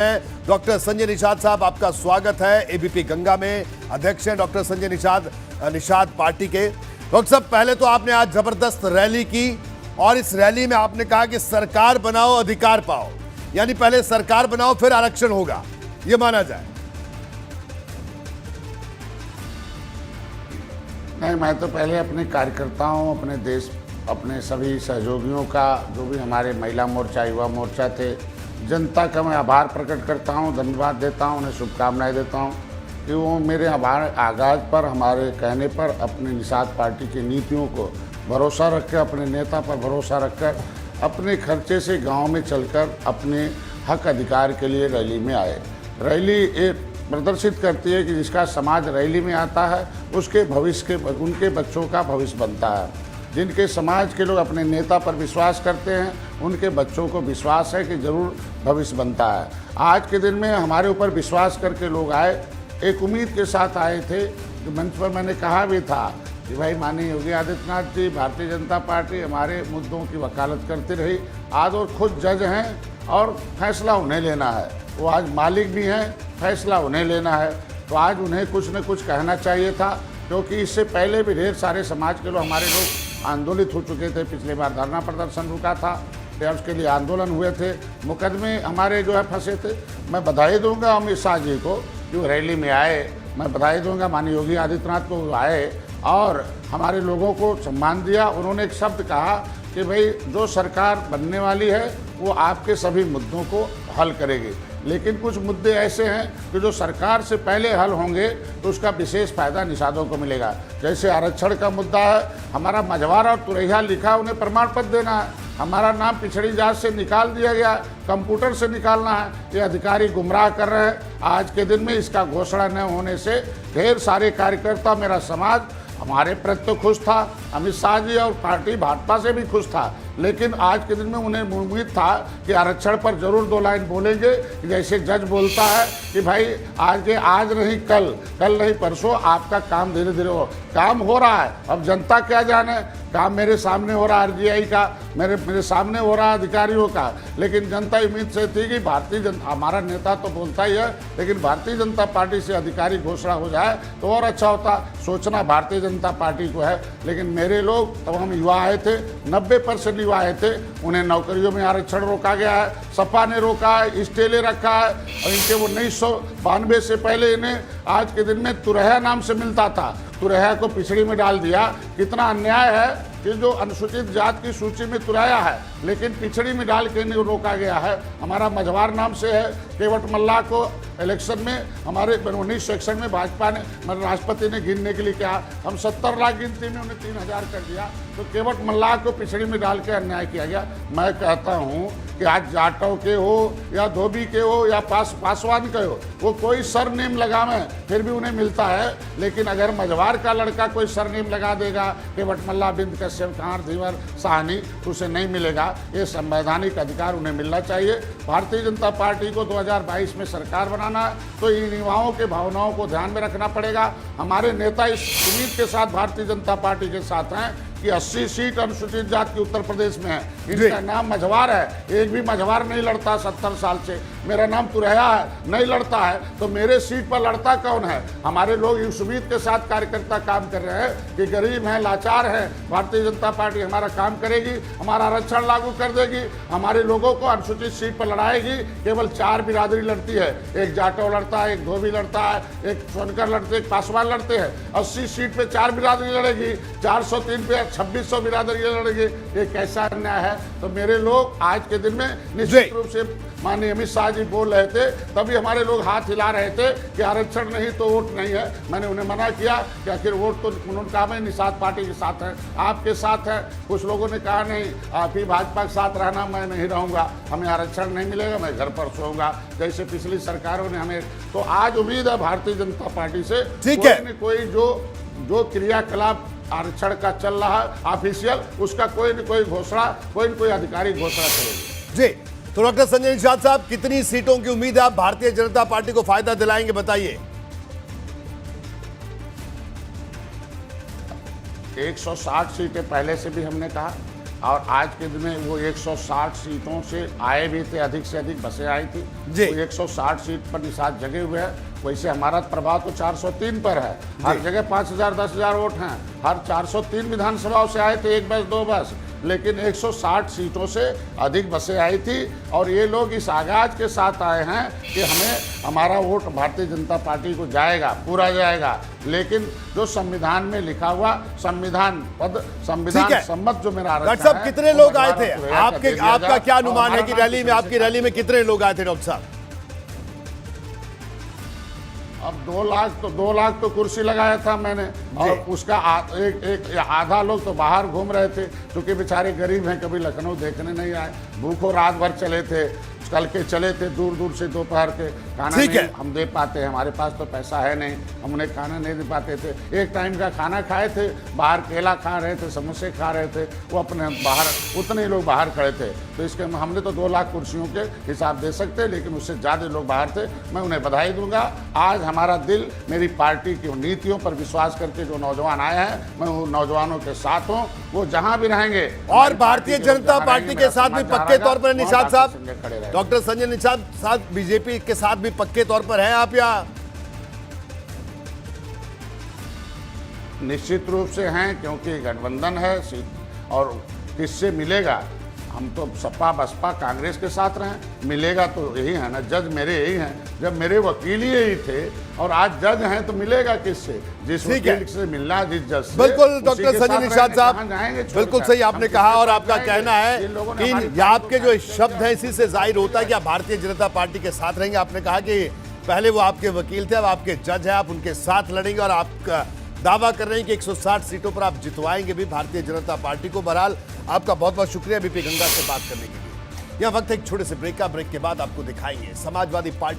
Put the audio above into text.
Doctor Sanjay Nishad साहब, आपका स्वागत है। एबीपी गंगा में अध्यक्ष हैं डॉक्टर संजय निषाद पार्टी के। डॉक्टर साहब, पहले तो आपने आज जबरदस्त रैली की और इस रैली में आपने कहा कि सरकार बनाओ अधिकार पाओ, यानी पहले सरकार बनाओ फिर आरक्षण होगा, ये माना जाए? नहीं, मैं तो पहले अपने कार्यकर्ताओं, अपने देश, अपने सभी सहयोगियों का, जो भी हमारे महिला मोर्चा, युवा मोर्चा थे, जनता का मैं आभार प्रकट करता हूं, धन्यवाद देता हूं, उन्हें शुभकामनाएं देता हूं कि वो मेरे आगाज़ पर, हमारे कहने पर अपनी निषाद पार्टी की नीतियों को भरोसा रखकर, अपने नेता पर भरोसा रखकर, अपने खर्चे से गांव में चलकर अपने हक अधिकार के लिए रैली में आए। रैली एक प्रदर्शित करती है कि जिसका समाज रैली में आता है उसके भविष्य के, उनके बच्चों का भविष्य बनता है। जिनके समाज के लोग अपने नेता पर विश्वास करते हैं, उनके बच्चों को विश्वास है कि जरूर भविष्य बनता है। आज के दिन में हमारे ऊपर विश्वास करके लोग आए, एक उम्मीद के साथ आए थे। जो मंच पर मैंने कहा भी था कि भाई माननीय योगी आदित्यनाथ जी, भारतीय जनता पार्टी हमारे मुद्दों की वकालत करती रही, आज वो खुद जज हैं और फैसला उन्हें लेना है। वो आज मालिक भी हैं, फैसला उन्हें लेना है, तो आज उन्हें कुछ न कुछ कहना चाहिए था, क्योंकि इससे पहले भी ढेर सारे समाज के लोग, हमारे लोग आंदोलित हो चुके थे। पिछली बार धरना प्रदर्शन रुका था, फिर उसके लिए आंदोलन हुए थे, मुकदमे हमारे जो है फंसे थे। मैं बधाई दूंगा अमित शाह जी को जो रैली में आए, मैं बधाई दूंगा माननीय योगी आदित्यनाथ को आए और हमारे लोगों को सम्मान दिया। उन्होंने एक शब्द कहा कि भाई जो सरकार बनने वाली है वो आपके सभी मुद्दों को हल करेगी, लेकिन कुछ मुद्दे ऐसे हैं कि जो सरकार से पहले हल होंगे तो उसका विशेष फायदा निषादों को मिलेगा। जैसे आरक्षण का मुद्दा है, हमारा मझवार और तुरैया लिखा, उन्हें प्रमाण पत्र देना है। हमारा नाम पिछड़ी जात से निकाल दिया गया, कंप्यूटर से निकालना है। ये अधिकारी गुमराह कर रहे हैं। आज के दिन में इसका घोषणा न होने से ढेर सारे कार्यकर्ता, मेरा समाज हमारे प्रति तो खुश था, अमित शाह जी और पार्टी भाजपा से भी खुश था, लेकिन आज के दिन में उन्हें उम्मीद था कि आरक्षण पर जरूर दो लाइन बोलेंगे। जैसे जज बोलता है कि भाई आज नहीं कल नहीं परसों आपका काम धीरे धीरे हो, काम हो रहा है। अब जनता क्या जाने, काम मेरे सामने हो रहा है, आरजीआई का मेरे सामने हो रहा है, अधिकारियों का, लेकिन जनता उम्मीद से थी कि भारतीय जनता, हमारा नेता तो बोलता ही है, लेकिन भारतीय जनता पार्टी से अधिकारी घोषणा हो जाए तो और अच्छा होता। सोचना भारतीय जनता पार्टी को है, लेकिन मेरे लोग, तब हम युवा आए थे, 90% युवा आए थे, उन्हें नौकरियों में आरक्षण रोका गया है, सपा ने रोका है, स्टे ले रखा है, और इनके वो 1992 से पहले इन्हें आज के दिन में तुरैया नाम से मिलता था, तुरैया को पिछड़ी में डाल दिया। कितना अन्याय है कि जो अनुसूचित जात की सूची में तुरैया है, लेकिन पिछड़ी में डाल के इन्हें रोका गया है। हमारा मझवार नाम से है। केवट मल्ला को इलेक्शन में हमारे 1961 में भाजपा ने, राष्ट्रपति ने गिनने के लिए कहा, हम 70 लाख गिनती में उन्हें 3000 कर दिया, तो केवट मल्ला को पिछड़ी में डाल के अन्याय किया गया। मैं कहता हूँ कि आज जाटव के हो या धोबी के हो या पासवान के हो, वो कोई सरनेम लगावे फिर भी उन्हें मिलता है, लेकिन अगर मझवार का लड़का कोई सरनेम लगा देगा, केवट मल्ला, बिंद कश्यप, कांर, धीवर, साहनी, उसे नहीं मिलेगा। ये संवैधानिक अधिकार उन्हें मिलना चाहिए। भारतीय जनता पार्टी को 2022 में सरकार बनाना है, तो इन युवाओं के भावनाओं को ध्यान में रखना पड़ेगा। हमारे नेता इस उम्मीद के साथ भारतीय जनता पार्टी के साथ हैं कि 80 सीट अनुसूचित जाति की उत्तर प्रदेश में है। इनका नाम मझवार है, एक भी मझवार नहीं लड़ता 70 साल से। मेरा नाम तुरैया है, नहीं लड़ता है, तो मेरे सीट पर लड़ता कौन है? हमारे लोग इस उम्मीद के साथ कार्यकर्ता काम कर रहे हैं कि गरीब हैं, लाचार हैं, भारतीय जनता पार्टी हमारा काम करेगी, हमारा आरक्षण लागू कर देगी, हमारे लोगों को अनुसूचित सीट पर लड़ाएगी। केवल 4 बिरादरी लड़ती है, एक जाटव लड़ता है, एक धोबी लड़ता है, एक सोनकर लड़ते, एक पासवान लड़ते हैं। 80 सीट पे 4 बिरादरी लड़ेगी, 403 पे 2600 बिरादरी लड़ेगी। ये कैसा अन्याय है? तो मेरे लोग आज के दिन में निश्चित रूप से, माननीय अमित शाह जी बोल रहे थे, तभी हमारे लोग हाथ हिला रहे थे कि आरक्षण नहीं तो वोट नहीं है। मैंने उन्हें मना किया कि आखिर वोट तो, उन्होंने कहा मैं निषाद पार्टी के साथ है, आपके साथ है। कुछ लोगों ने कहा नहीं, आप ही भाजपा के साथ रहना, मैं नहीं रहूंगा, हमें आरक्षण नहीं मिलेगा, मैं घर पर सोऊंगा, जैसे पिछली सरकारों ने हमें। तो आज उम्मीद है भारतीय जनता पार्टी से, ठीक है, कोई जो क्रियाकलाप आरक्षण का चल रहा है ऑफिशियल, उसका कोई न कोई घोषणा, कोई न कोई अधिकारी घोषणा करेंगे। जी, तो डॉक्टर संजय निषाद साहब, कितनी सीटों की उम्मीद है आप भारतीय जनता पार्टी को फायदा दिलाएंगे, बताइए? 160 सीटें पहले से भी हमने कहा, और आज के दिन में वो 160 सीटों से आए भी थे, अधिक से अधिक बसें आई थी। जी। वो 160 सीट पर निषाद जगे हुए हैं। वैसे हमारा प्रभाव तो 403 पर है, हर जगह 5000 10,000 वोट हैं। हर 403 विधानसभाओं से आए थे, एक बस दो बस, लेकिन 160 सीटों से अधिक बसें आई थी। और ये लोग इस आगाज के साथ आए हैं कि हमें हमारा वोट भारतीय जनता पार्टी को जाएगा, पूरा जाएगा। लेकिन जो संविधान में लिखा हुआ संविधान पद, संविधान सम्मत जो मेरा डॉक्टर साहब कितने लोग आए थे आपका क्या अनुमान है कि रैली में, आपकी रैली में कितने लोग आए थे डॉक्टर साहब? अब 2 लाख तो कुर्सी लगाया था मैंने, और उसका एक आधा लोग तो बाहर घूम रहे थे, क्योंकि बेचारे गरीब हैं, कभी लखनऊ देखने नहीं आए, भूखों रात भर चले थे, कल के चले थे दूर दूर से, दोपहर के खाना नहीं हम दे पाते हैं, हमारे पास तो पैसा है नहीं, हम उन्हें खाना नहीं दे पाते थे। एक टाइम का खाना खाए थे, बाहर केला खा रहे थे, समोसे खा रहे थे, वो अपने बाहर उतने लोग बाहर खड़े थे। तो इसके हमने तो 2 लाख कुर्सियों के हिसाब दे सकते, लेकिन उससे ज़्यादा लोग बाहर थे। मैं उन्हें बधाई दूंगा। आज हमारा दिल मेरी पार्टी की नीतियों पर विश्वास करके जो नौजवान आए हैं, मैं उन नौजवानों के साथ हूँ, वो जहाँ भी रहेंगे। और भारतीय जनता पार्टी के साथ भी पक्के तौर पर निषाद साहब, डॉक्टर संजय निषाद साहब बीजेपी के साथ भी पक्के तौर पर हैं आप, या? निश्चित रूप से हैं, क्योंकि गठबंधन है। और किससे मिलेगा? हम तो सपा बसपा कांग्रेस के साथ रहे, मिलेगा तो यही है ना, जज मेरे यही हैं। जब मेरे वकील यही थे और आज जज हैं, तो मिलेगा किससे? जिस वकील से मिलना, जिस जज से। बिल्कुल डॉक्टर संजय निषाद साहब, बिल्कुल सही आपने कहा। और आपका कहना है कि आपके जो शब्द हैं इसी से जाहिर होता है कि आप भारतीय जनता पार्टी के साथ रहेंगे। आपने कहा कि पहले वो आपके वकील थे, अब आपके जज हैं, आप उनके साथ लड़ेंगे, और आप दावा कर रहे हैं कि 160 सीटों पर आप जितवाएंगे भी भारतीय जनता पार्टी को। बहरहाल आपका बहुत बहुत शुक्रिया बीपी गंगा से बात करने के लिए। यह वक्त है एक छोटे से ब्रेक का। ब्रेक के बाद आपको दिखाएंगे समाजवादी पार्टी